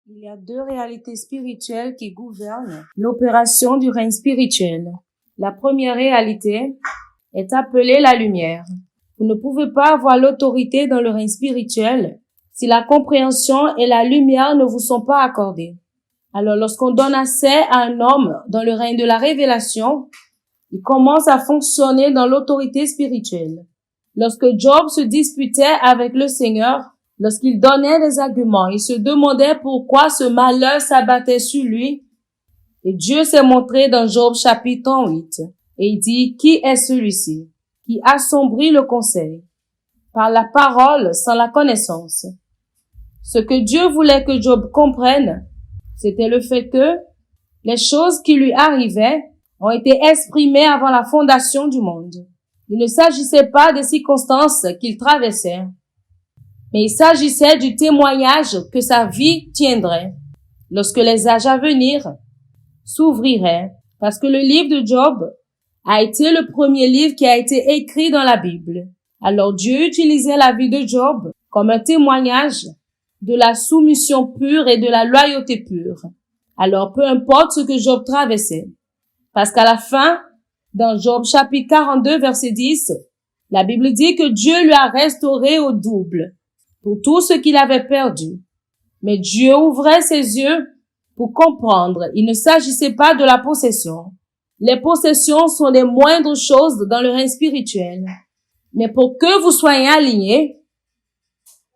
Il y a deux réalités spirituelles qui gouvernent l'opération du règne spirituel. La première réalité est appelée la lumière. Vous ne pouvez pas avoir l'autorité dans le règne spirituel si la compréhension et la lumière ne vous sont pas accordées. Alors, lorsqu'on donne accès à un homme dans le règne de la révélation, il commence à fonctionner dans l'autorité spirituelle. Lorsque Job se disputait avec le Seigneur, lorsqu'il donnait des arguments, il se demandait pourquoi ce malheur s'abattait sur lui. Et Dieu s'est montré dans Job chapitre 8. Et il dit, qui est celui-ci qui assombrit le conseil par la parole sans la connaissance? Ce que Dieu voulait que Job comprenne, c'était le fait que les choses qui lui arrivaient ont été exprimées avant la fondation du monde. Il ne s'agissait pas des circonstances qu'il traversait, mais il s'agissait du témoignage que sa vie tiendrait lorsque les âges à venir s'ouvriraient, parce que le livre de Job a été le premier livre qui a été écrit dans la Bible. Alors Dieu utilisait la vie de Job comme un témoignage de la soumission pure et de la loyauté pure. Alors peu importe ce que Job traversait, parce qu'à la fin, dans Job chapitre 42 verset 10, la Bible dit que Dieu lui a restauré au double pour tout ce qu'il avait perdu. Mais Dieu ouvrait ses yeux pour comprendre. Il ne s'agissait pas de la possession. Les possessions sont les moindres choses dans le règne spirituel. Mais pour que vous soyez alignés,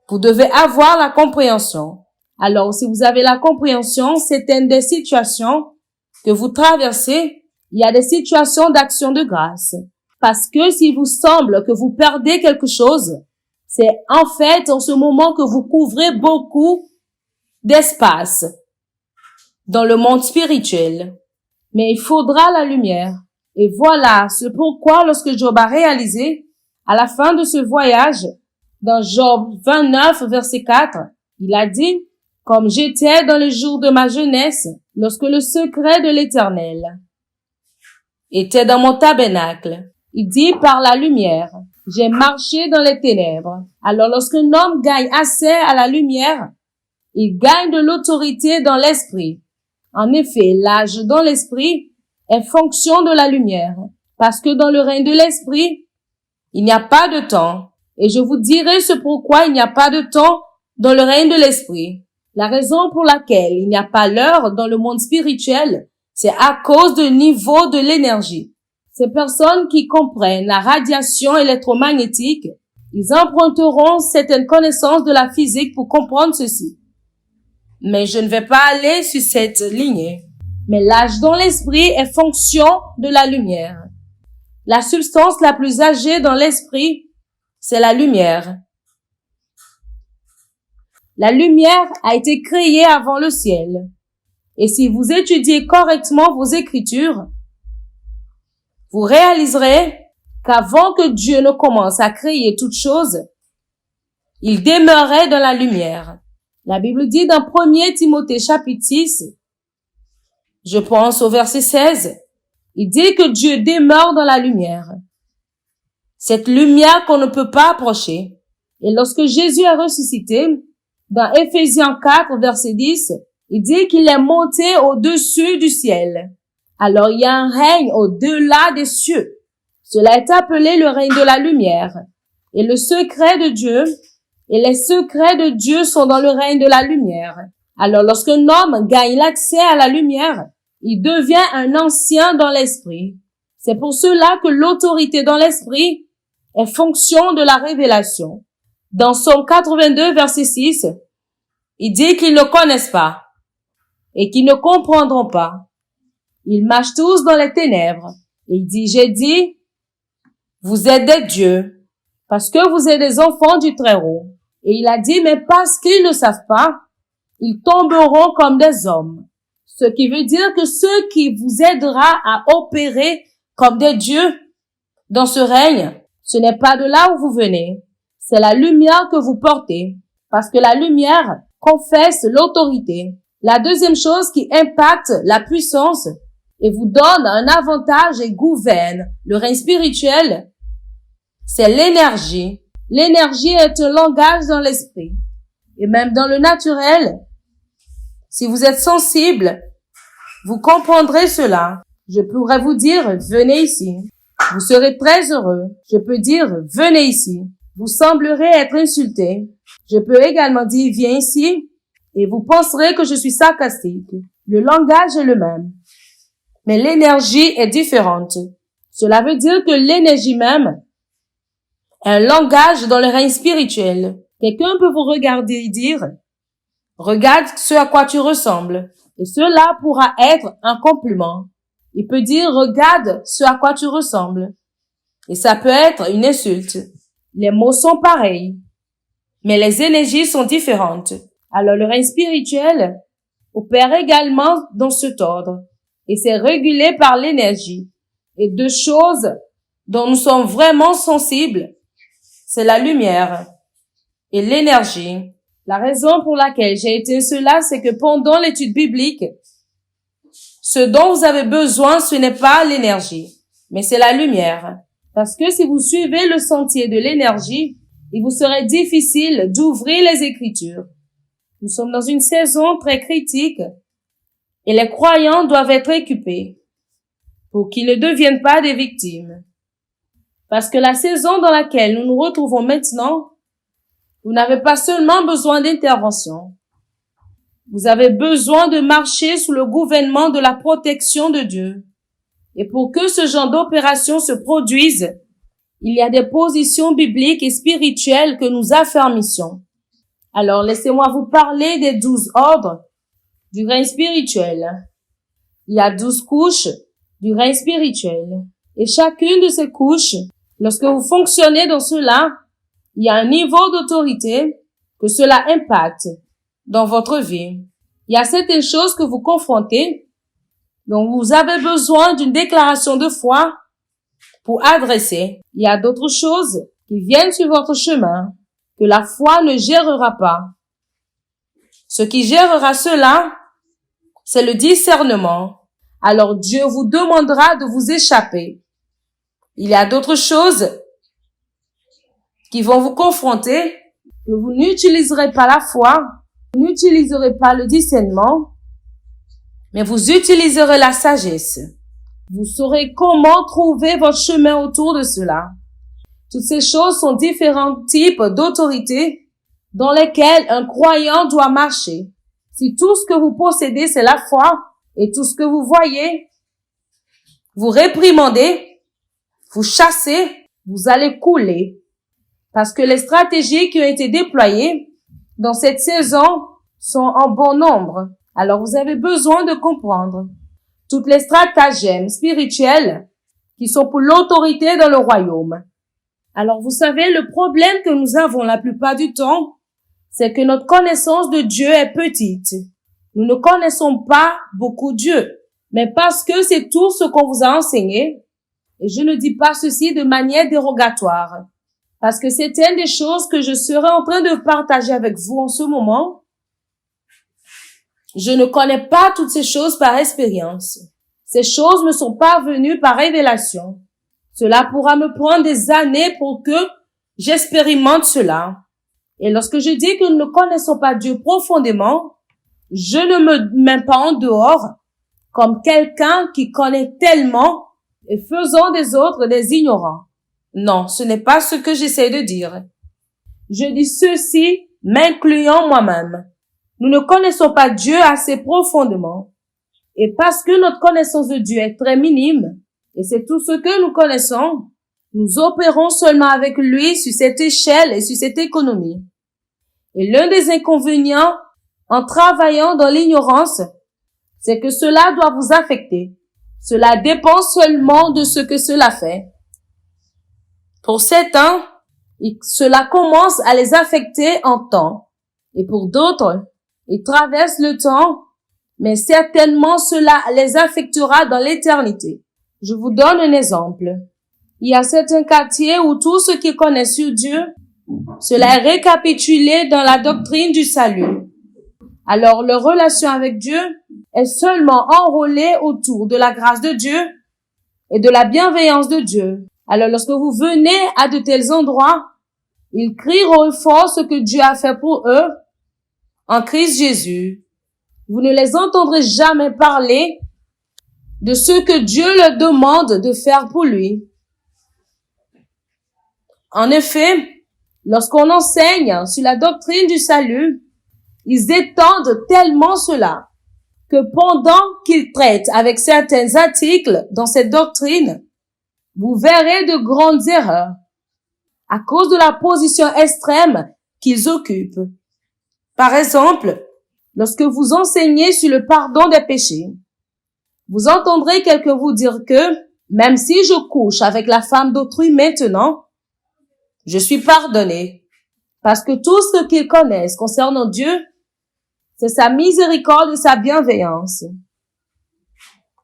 vous devez avoir la compréhension. Alors, si vous avez la compréhension, certaines des situations que vous traversez, il y a des situations d'action de grâce. Parce que s'il vous semble que vous perdez quelque chose, c'est en fait en ce moment que vous couvrez beaucoup d'espace dans le monde spirituel. Mais il faudra la lumière. Et voilà, c'est pourquoi lorsque Job a réalisé, à la fin de ce voyage, dans Job 29, verset 4, il a dit, « Comme j'étais dans les jours de ma jeunesse, lorsque le secret de l'Éternel était dans mon tabernacle. » Il dit, « Par la lumière, j'ai marché dans les ténèbres. » Alors lorsqu'un homme gagne accès à la lumière, il gagne de l'autorité dans l'esprit. En effet, l'âge dans l'esprit est fonction de la lumière, parce que dans le règne de l'esprit, il n'y a pas de temps. Et je vous dirai ce pourquoi il n'y a pas de temps dans le règne de l'esprit. La raison pour laquelle il n'y a pas l'heure dans le monde spirituel, c'est à cause du niveau de l'énergie. Ces personnes qui comprennent la radiation électromagnétique, ils emprunteront certaines connaissances de la physique pour comprendre ceci. Mais je ne vais pas aller sur cette lignée. Mais l'âge dans l'esprit est fonction de la lumière. La substance la plus âgée dans l'esprit, c'est la lumière. La lumière a été créée avant le ciel. Et si vous étudiez correctement vos écritures, vous réaliserez qu'avant que Dieu ne commence à créer toutes choses, il demeurait dans la lumière. La Bible dit dans 1 Timothée chapitre 6, je pense au verset 16, il dit que Dieu demeure dans la lumière. Cette lumière qu'on ne peut pas approcher. Et lorsque Jésus est ressuscité, dans Éphésiens 4, verset 10, il dit qu'il est monté au-dessus du ciel. Alors il y a un règne au-delà des cieux. Cela est appelé le règne de la lumière. Et le secret de Dieu, et les secrets de Dieu sont dans le règne de la lumière. Alors lorsqu'un homme gagne l'accès à la lumière, il devient un ancien dans l'esprit. C'est pour cela que l'autorité dans l'esprit est fonction de la révélation. Dans Psaume 82, verset 6, il dit qu'ils ne connaissent pas et qu'ils ne comprendront pas. Ils marchent tous dans les ténèbres. Et il dit, j'ai dit, vous êtes des dieux parce que vous êtes des enfants du Très-Haut. Et il a dit, mais parce qu'ils ne savent pas, ils tomberont comme des hommes. Ce qui veut dire que ce qui vous aidera à opérer comme des dieux dans ce règne, ce n'est pas de là où vous venez. C'est la lumière que vous portez. Parce que la lumière confesse l'autorité. La deuxième chose qui impacte la puissance et vous donne un avantage et gouverne le règne spirituel, c'est l'énergie. L'énergie est un langage dans l'esprit. Et même dans le naturel, Si vous êtes sensible, vous comprendrez cela. Je pourrais vous dire, venez ici. Vous serez très heureux. Je peux dire, venez ici. Vous semblerez être insulté. Je peux également dire, viens ici, et vous penserez que je suis sarcastique. Le langage est le même, mais l'énergie est différente. Cela veut dire que l'énergie même est un langage dans le règne spirituel. Quelqu'un peut vous regarder et dire, regarde ce à quoi tu ressembles. Et cela pourra être un compliment. Il peut dire, regarde ce à quoi tu ressembles. Et ça peut être une insulte. Les mots sont pareils, mais les énergies sont différentes. Alors le règne spirituel opère également dans cet ordre. Et c'est régulé par l'énergie. Et deux choses dont nous sommes vraiment sensibles, c'est la lumière et l'énergie. La raison pour laquelle j'ai été cela, c'est que pendant l'étude biblique, ce dont vous avez besoin, ce n'est pas l'énergie, mais c'est la lumière. Parce que si vous suivez le sentier de l'énergie, il vous serait difficile d'ouvrir les Écritures. Nous sommes dans une saison très critique et les croyants doivent être équipés pour qu'ils ne deviennent pas des victimes. Parce que la saison dans laquelle nous nous retrouvons maintenant, vous n'avez pas seulement besoin d'intervention. Vous avez besoin de marcher sous le gouvernement de la protection de Dieu. Et pour que ce genre d'opération se produise, il y a des positions bibliques et spirituelles que nous affermissions. Alors, laissez-moi vous parler des 12 ordres du règne spirituel. Il y a 12 couches du règne spirituel. Et chacune de ces couches, lorsque vous fonctionnez dans cela, il y a un niveau d'autorité que cela impacte dans votre vie. Il y a certaines choses que vous confrontez, donc vous avez besoin d'une déclaration de foi pour adresser. Il y a d'autres choses qui viennent sur votre chemin que la foi ne gérera pas. Ce qui gérera cela, c'est le discernement. Alors Dieu vous demandera de vous échapper. Il y a d'autres choses qui vont vous confronter, que vous n'utiliserez pas la foi, vous n'utiliserez pas le discernement, mais vous utiliserez la sagesse. Vous saurez comment trouver votre chemin autour de cela. Toutes ces choses sont différents types d'autorité dans lesquels un croyant doit marcher. Si tout ce que vous possédez, c'est la foi, et tout ce que vous voyez, vous réprimandez, vous chassez, vous allez couler. Parce que les stratégies qui ont été déployées dans cette saison sont en bon nombre. Alors vous avez besoin de comprendre toutes les stratagèmes spirituels qui sont pour l'autorité dans le royaume. Alors vous savez, le problème que nous avons la plupart du temps, c'est que notre connaissance de Dieu est petite. Nous ne connaissons pas beaucoup Dieu. Mais parce que c'est tout ce qu'on vous a enseigné, et je ne dis pas ceci de manière dérogatoire, parce que c'est une des choses que je serai en train de partager avec vous en ce moment. Je ne connais pas toutes ces choses par expérience. Ces choses ne sont pas venues par révélation. Cela pourra me prendre des années pour que j'expérimente cela. Et lorsque je dis que nous ne connaissons pas Dieu profondément, je ne me mets pas en dehors comme quelqu'un qui connaît tellement et faisant des autres des ignorants. Non, ce n'est pas ce que j'essaie de dire. Je dis ceci, m'incluant moi-même. Nous ne connaissons pas Dieu assez profondément. Et parce que notre connaissance de Dieu est très minime, et c'est tout ce que nous connaissons, nous opérons seulement avec lui sur cette échelle et sur cette économie. Et l'un des inconvénients en travaillant dans l'ignorance, c'est que cela doit vous affecter. Cela dépend seulement de ce que cela fait. Pour certains, cela commence à les affecter en temps. Et pour d'autres, ils traversent le temps, mais certainement cela les affectera dans l'éternité. Je vous donne un exemple. Il y a certains quartiers où tout ce qui connaît sur Dieu, cela est récapitulé dans la doctrine du salut. Alors leur relation avec Dieu est seulement enrôlée autour de la grâce de Dieu et de la bienveillance de Dieu. Alors lorsque vous venez à de tels endroits, ils crient au fort ce que Dieu a fait pour eux en Christ Jésus. vous ne les entendrez jamais parler de ce que Dieu leur demande de faire pour lui. En effet, lorsqu'on enseigne sur la doctrine du salut, ils étendent tellement cela que pendant qu'ils traitent avec certains articles dans cette doctrine, vous verrez de grandes erreurs à cause de la position extrême qu'ils occupent. Par exemple, lorsque vous enseignez sur le pardon des péchés, vous entendrez quelqu'un vous dire que même si je couche avec la femme d'autrui maintenant, je suis pardonné, parce que tout ce qu'ils connaissent concernant Dieu, c'est sa miséricorde et sa bienveillance.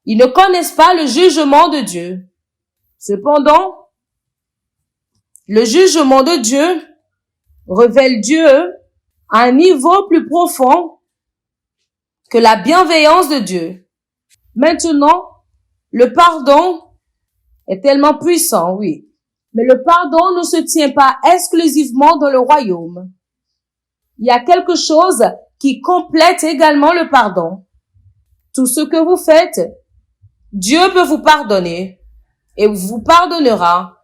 Ils ne connaissent pas le jugement de Dieu. Cependant, le jugement de Dieu révèle Dieu à un niveau plus profond que la bienveillance de Dieu. Maintenant, le pardon est tellement puissant, oui. Mais le pardon ne se tient pas exclusivement dans le royaume. Il y a quelque chose qui complète également le pardon. Tout ce que vous faites, Dieu peut vous pardonner et vous pardonnera.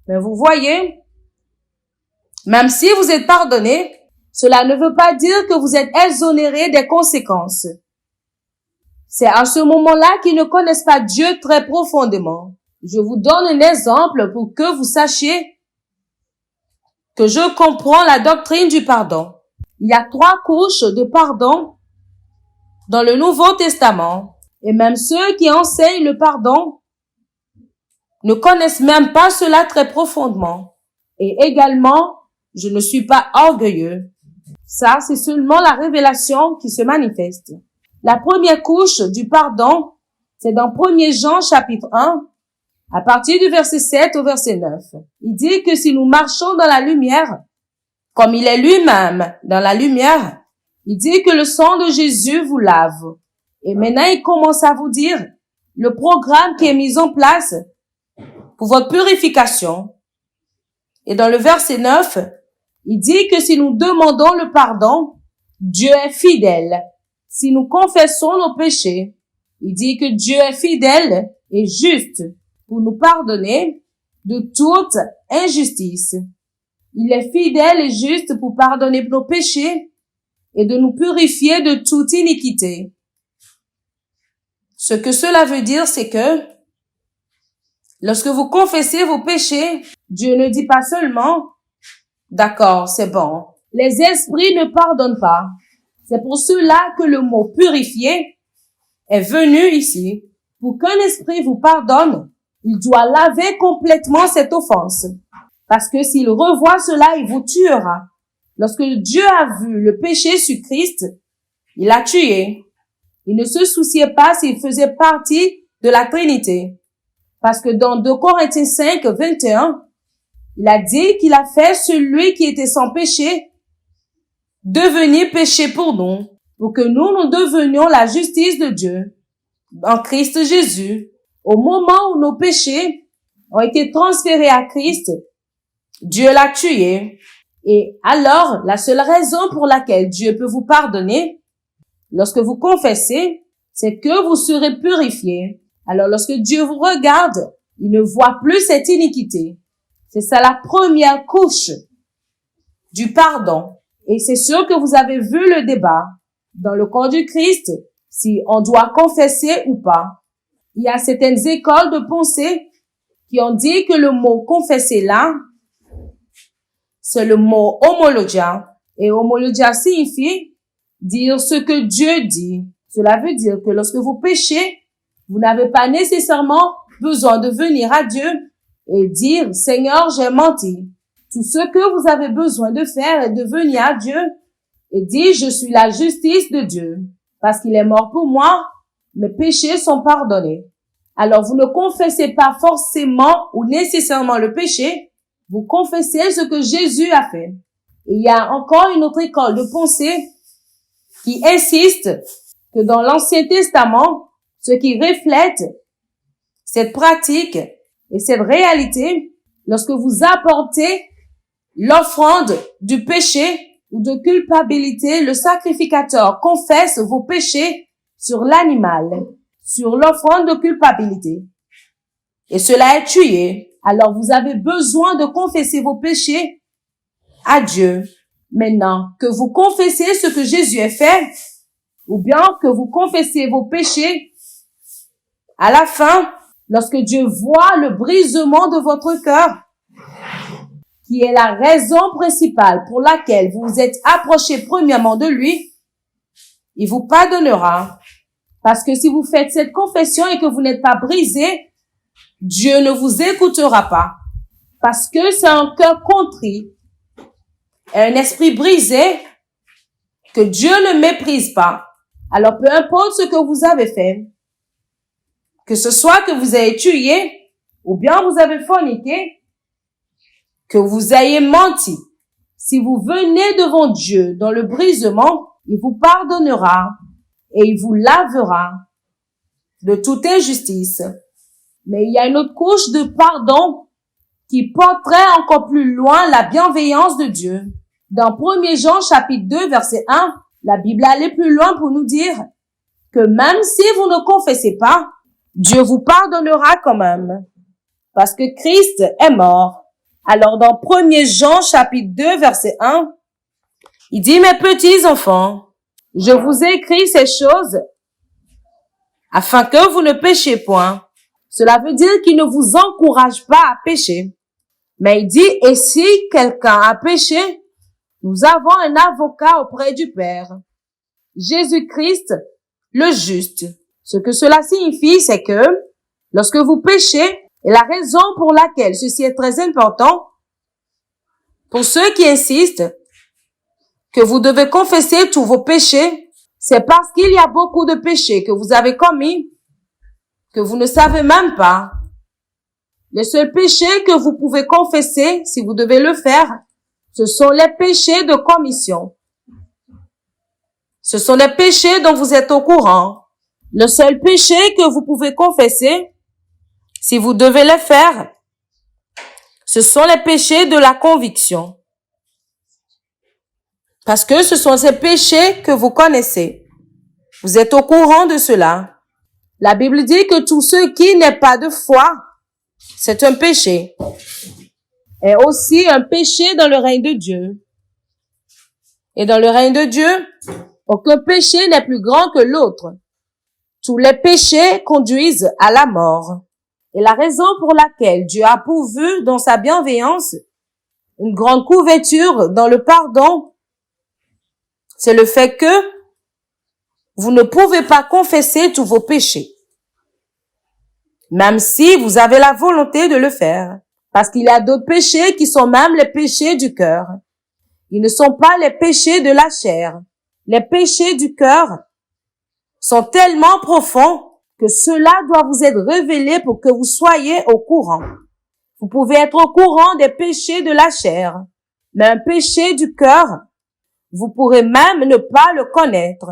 Mais vous voyez, même si vous êtes pardonné, cela ne veut pas dire que vous êtes exonéré des conséquences. C'est à ce moment-là qu'ils ne connaissent pas Dieu très profondément. Je vous donne un exemple pour que vous sachiez que je comprends la doctrine du pardon. Il y a 3 couches de pardon dans le Nouveau Testament. Et même ceux qui enseignent le pardon ne connaissent même pas cela très profondément. Et également, je ne suis pas orgueilleux. Ça, c'est seulement la révélation qui se manifeste. La première couche du pardon, c'est dans 1 Jean chapitre 1, à partir du verset 7 au verset 9. Il dit que si nous marchons dans la lumière, comme il est lui-même dans la lumière, il dit que le sang de Jésus vous lave. Et maintenant, il commence à vous dire le programme qui est mis en place pour votre purification. Et dans le verset 9, il dit que si nous demandons le pardon, Dieu est fidèle. Si nous confessons nos péchés, il dit que Dieu est fidèle et juste pour nous pardonner de toute injustice. Il est fidèle et juste pour pardonner nos péchés et de nous purifier de toute iniquité. Ce que cela veut dire, c'est que lorsque vous confessez vos péchés, Dieu ne dit pas seulement « D'accord, c'est bon ». Les esprits ne pardonnent pas. C'est pour cela que le mot « purifier » est venu ici. Pour qu'un esprit vous pardonne, il doit laver complètement cette offense. Parce que s'il revoit cela, il vous tuera. Lorsque Dieu a vu le péché sur Christ, il l'a tué. Il ne se souciait pas s'il faisait partie de la Trinité. Parce que dans 2 Corinthiens 5, 21, il a dit qu'il a fait celui qui était sans péché devenir péché pour nous que nous devenions la justice de Dieu en Christ Jésus. Au moment où nos péchés ont été transférés à Christ, Dieu l'a tué. Et alors, la seule raison pour laquelle Dieu peut vous pardonner, lorsque vous confessez, c'est que vous serez purifiés. Alors, lorsque Dieu vous regarde, il ne voit plus cette iniquité. C'est ça la première couche du pardon. Et c'est sûr que vous avez vu le débat dans le corps du Christ, si on doit confesser ou pas. Il y a certaines écoles de pensée qui ont dit que le mot confesser là, c'est le mot homologia. Et homologia signifie dire ce que Dieu dit. Cela veut dire que lorsque vous péchez, vous n'avez pas nécessairement besoin de venir à Dieu et dire « Seigneur, j'ai menti ». Tout ce que vous avez besoin de faire est de venir à Dieu et dire « Je suis la justice de Dieu parce qu'il est mort pour moi, mes péchés sont pardonnés ». Alors, vous ne confessez pas forcément ou nécessairement le péché, vous confessez ce que Jésus a fait. Et il y a encore une autre école de pensée qui insiste que dans l'Ancien Testament, ce qui reflète cette pratique et cette réalité, lorsque vous apportez l'offrande du péché, ou de culpabilité, le sacrificateur confesse vos péchés sur l'animal, sur l'offrande de culpabilité. Et cela est tué. Alors vous avez besoin de confesser vos péchés à Dieu. Maintenant, que vous confessez ce que Jésus a fait, ou bien que vous confessez vos péchés, à la fin, lorsque Dieu voit le brisement de votre cœur, qui est la raison principale pour laquelle vous vous êtes approché premièrement de lui, il vous pardonnera. Parce que si vous faites cette confession et que vous n'êtes pas brisé, Dieu ne vous écoutera pas. Parce que c'est un cœur contrit et un esprit brisé que Dieu ne méprise pas. Alors peu importe ce que vous avez fait, que ce soit que vous ayez tué ou bien vous avez forniqué, que vous ayez menti, si vous venez devant Dieu dans le brisement, il vous pardonnera et il vous lavera de toute injustice. Mais il y a une autre couche de pardon qui porterait encore plus loin la bienveillance de Dieu. Dans 1 Jean chapitre 2 verset 1, la Bible allait plus loin pour nous dire que même si vous ne confessez pas, Dieu vous pardonnera quand même. Parce que Christ est mort. Alors dans 1 Jean chapitre 2 verset 1, il dit, mes petits enfants, je vous ai écrit ces choses afin que vous ne péchiez point. Cela veut dire qu'il ne vous encourage pas à pécher. Mais il dit, et si quelqu'un a péché, nous avons un avocat auprès du Père, Jésus-Christ, le juste. Ce que cela signifie, c'est que lorsque vous péchez, et la raison pour laquelle ceci est très important, pour ceux qui insistent que vous devez confesser tous vos péchés, c'est parce qu'il y a beaucoup de péchés que vous avez commis, que vous ne savez même pas. Les seuls péchés que vous pouvez confesser, si vous devez le faire, ce sont les péchés de commission. Ce sont les péchés dont vous êtes au courant. Le seul péché que vous pouvez confesser, si vous devez le faire, ce sont les péchés de la conviction. Parce que ce sont ces péchés que vous connaissez. Vous êtes au courant de cela. La Bible dit que tout ce qui n'est pas de foi, c'est un péché. Et aussi un péché dans le règne de Dieu. Et dans le règne de Dieu, aucun péché n'est plus grand que l'autre. Tous les péchés conduisent à la mort. Et la raison pour laquelle Dieu a pourvu dans sa bienveillance une grande couverture dans le pardon, c'est le fait que vous ne pouvez pas confesser tous vos péchés, même si vous avez la volonté de le faire, parce qu'il y a d'autres péchés qui sont même les péchés du cœur. Ils ne sont pas les péchés de la chair. Les péchés du cœur sont tellement profonds que cela doit vous être révélé pour que vous soyez au courant. Vous pouvez être au courant des péchés de la chair, mais un péché du cœur, vous pourrez même ne pas le connaître.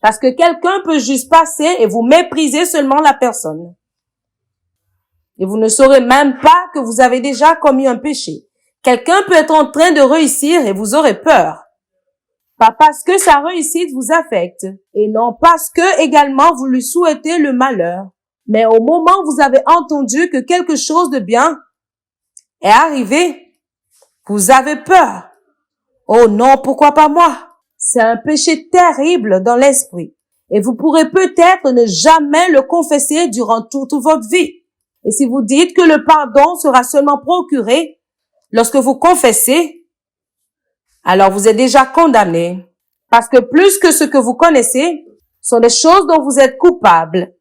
Parce que quelqu'un peut juste passer et vous mépriser seulement la personne. Et vous ne saurez même pas que vous avez déjà commis un péché. Quelqu'un peut être en train de réussir et vous aurez peur. Pas parce que sa réussite vous affecte, et non parce que également vous lui souhaitez le malheur. Mais au moment où vous avez entendu que quelque chose de bien est arrivé, vous avez peur. Oh non, pourquoi pas moi? C'est un péché terrible dans l'esprit. Et vous pourrez peut-être ne jamais le confesser durant toute votre vie. Et si vous dites que le pardon sera seulement procuré lorsque vous confessez, alors vous êtes déjà condamné. Parce que plus que ce que vous connaissez sont des choses dont vous êtes coupable.